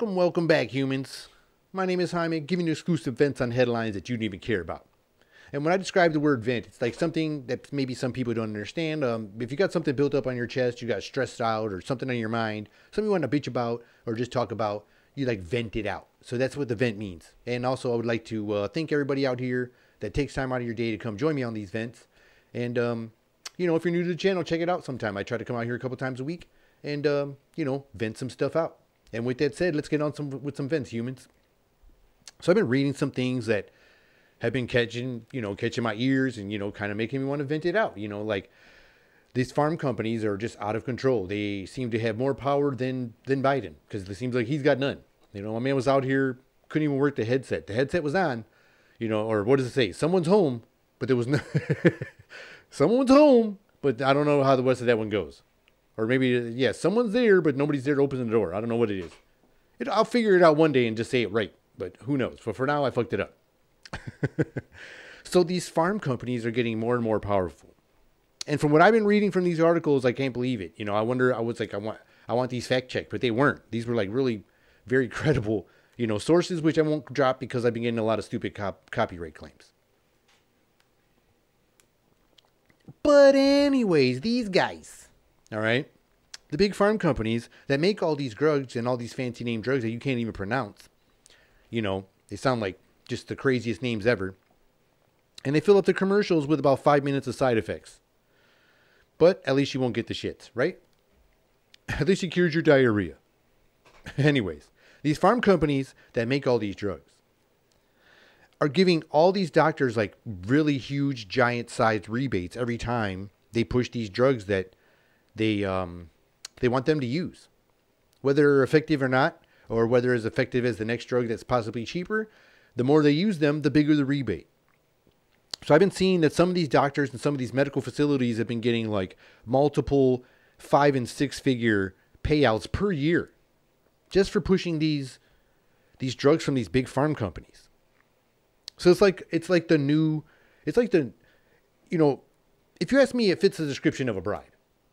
Welcome back, humans. My name is Jaime, giving you exclusive vents on headlines that you didn't even care about. And when I describe the word vent, it's like something that maybe some people don't understand. If you got something built up on your chest, you got stressed out, or something on your mind, something you want to bitch about or just talk about, you like vent it out. So that's what the vent means. And also, I would like to thank everybody out here that takes time out of your day to come join me on these vents. And, if you're new to the channel, check it out sometime. I try to come out here a couple times a week and, vent some stuff out. And with that said, let's get on with some vents, humans. So I've been reading some things that have been catching my ears and, kind of making me want to vent it out. Like these farm companies are just out of control. They seem to have more power than Biden, because it seems like he's got none. My man was out here, couldn't even work the headset. The headset was on, or what does it say? Someone's home, but there was no, someone's home, but I don't know how the rest of that one goes. Or maybe, yeah, someone's there, but nobody's there to open the door. I don't know what it is. I'll figure it out one day and just say it right. But who knows? But for now, I fucked it up. So these farm companies are getting more and more powerful. And from what I've been reading from these articles, I can't believe it. I want these fact checked, but they weren't. These were like really very credible, sources, which I won't drop because I've been getting a lot of stupid copyright claims. But anyways, these guys. All right. The big farm companies that make all these drugs and all these fancy name drugs that you can't even pronounce, they sound like just the craziest names ever. And they fill up the commercials with about 5 minutes of side effects. But at least you won't get the shits, right? At least it cures your diarrhea. Anyways, these farm companies that make all these drugs are giving all these doctors like really huge, giant sized rebates every time they push these drugs that they want them to use, whether they're effective or not, or whether as effective as the next drug that's possibly cheaper. The more they use them, the bigger the rebate. So I've been seeing that some of these doctors and some of these medical facilities have been getting like multiple 5- and 6-figure payouts per year just for pushing these drugs from these big farm companies. So it's like the if you ask me, it fits the description of a bribe.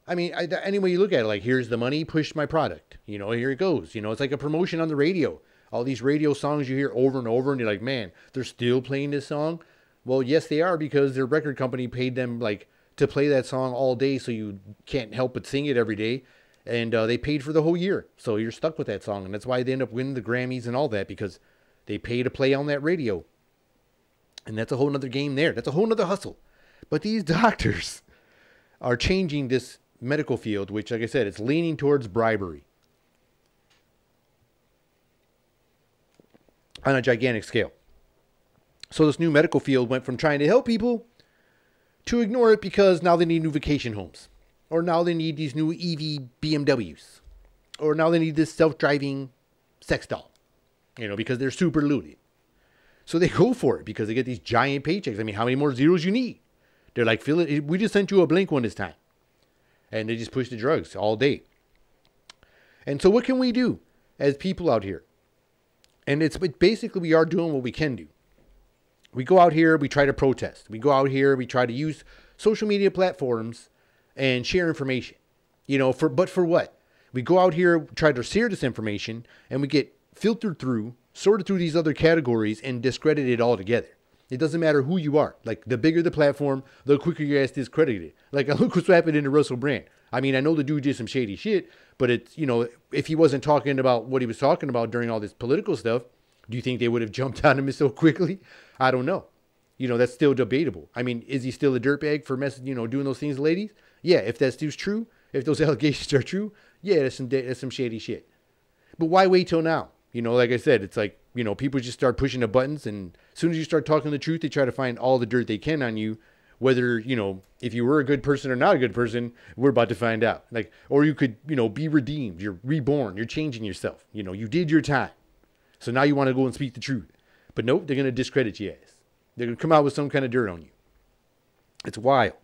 I mean, any way you look at it, like, here's the money, push my product. Here it goes. It's like a promotion on the radio. All these radio songs you hear over and over, and you're like, man, they're still playing this song? Well, yes, they are, because their record company paid them, like, to play that song all day, so you can't help but sing it every day. And they paid for the whole year. So you're stuck with that song. And that's why they end up winning the Grammys and all that, because they pay to play on that radio. And that's a whole nother game there. That's a whole nother hustle. But these doctors are changing this medical field, which, like I said, it's leaning towards bribery on a gigantic scale. So this new medical field went from trying to help people to ignore it because now they need new vacation homes, or now they need these new EV BMWs, or now they need this self-driving sex doll, because they're super looted. So they go for it because they get these giant paychecks. I mean, how many more zeros you need? They're like, fill it. We just sent you a blank one this time. And they just push the drugs all day. And so what can we do as people out here? And it's basically, we are doing what we can do. We go out here, we try to protest. We go out here, we try to use social media platforms and share information. But for what? We go out here, try to share this information, and we get filtered through, sorted through these other categories, and discredited altogether. It doesn't matter who you are. Like, the bigger the platform, the quicker your ass discredited. Like, look what's happening to Russell Brand. I mean, I know the dude did some shady shit, but it's, if he wasn't talking about what he was talking about during all this political stuff, do you think they would have jumped on him so quickly? I don't know. That's still debatable. I mean, is he still a dirtbag for doing those things to ladies? Yeah, if that's true, if those allegations are true, yeah, that's some shady shit. But why wait till now? Like I said, it's like, people just start pushing the buttons, and as soon as you start talking the truth, they try to find all the dirt they can on you. Whether, if you were a good person or not a good person, we're about to find out. Like, or you could, be redeemed. You're reborn. You're changing yourself. You did your time. So now you want to go and speak the truth. But nope, they're going to discredit your ass. They're going to come out with some kind of dirt on you. It's wild.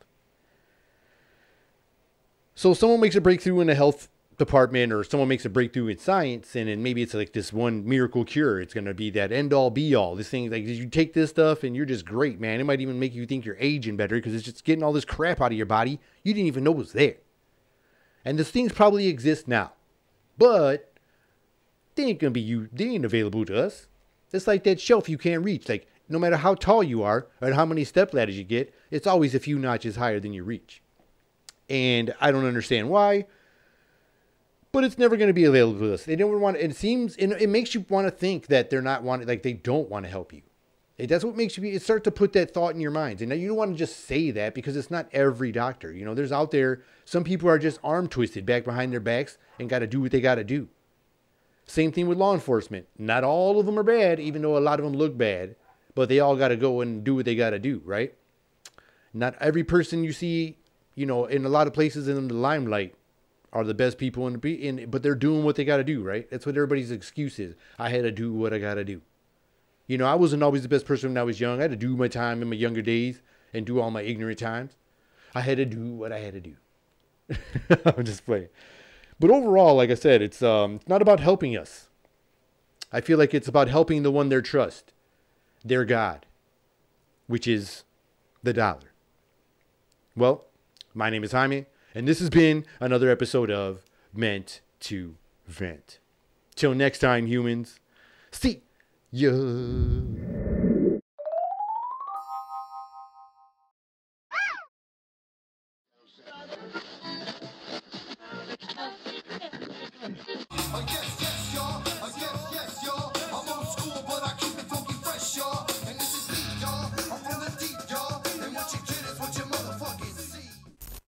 So someone makes a breakthrough in the health department, or someone makes a breakthrough in science, and then maybe it's like this one miracle cure. It's going to be that end all be all. This thing, like, you take this stuff and you're just great, man. It might even make you think you're aging better because it's just getting all this crap out of your body you didn't even know was there. And these things probably exist now, but they ain't going to be you. They ain't available to us. It's like that shelf you can't reach. Like, no matter how tall you are or how many step ladders you get, it's always a few notches higher than you reach. And I don't understand why, but it's never going to be available to us. They never want. It seems, it makes you want to think that they're not wanting, like they don't want to help you. That's what makes you. It starts to put that thought in your minds, and now you don't want to just say that because it's not every doctor. You know, there's out there. Some people are just arm twisted back behind their backs and got to do what they got to do. Same thing with law enforcement. Not all of them are bad, even though a lot of them look bad, but they all got to go and do what they got to do, right? Not every person you see, you know, in a lot of places in the limelight are the best people but they're doing what they got to do, right? That's what everybody's excuse is. I had to do what I got to do. You know, I wasn't always the best person when I was young. I had to do my time in my younger days and do all my ignorant times. I had to do what I had to do. I'm just playing. But overall, like I said, it's not about helping us. I feel like it's about helping the one they trust, their God, which is the dollar. Well, my name is Jaime, and this has been another episode of Meant to Vent. Till next time, humans. See ya.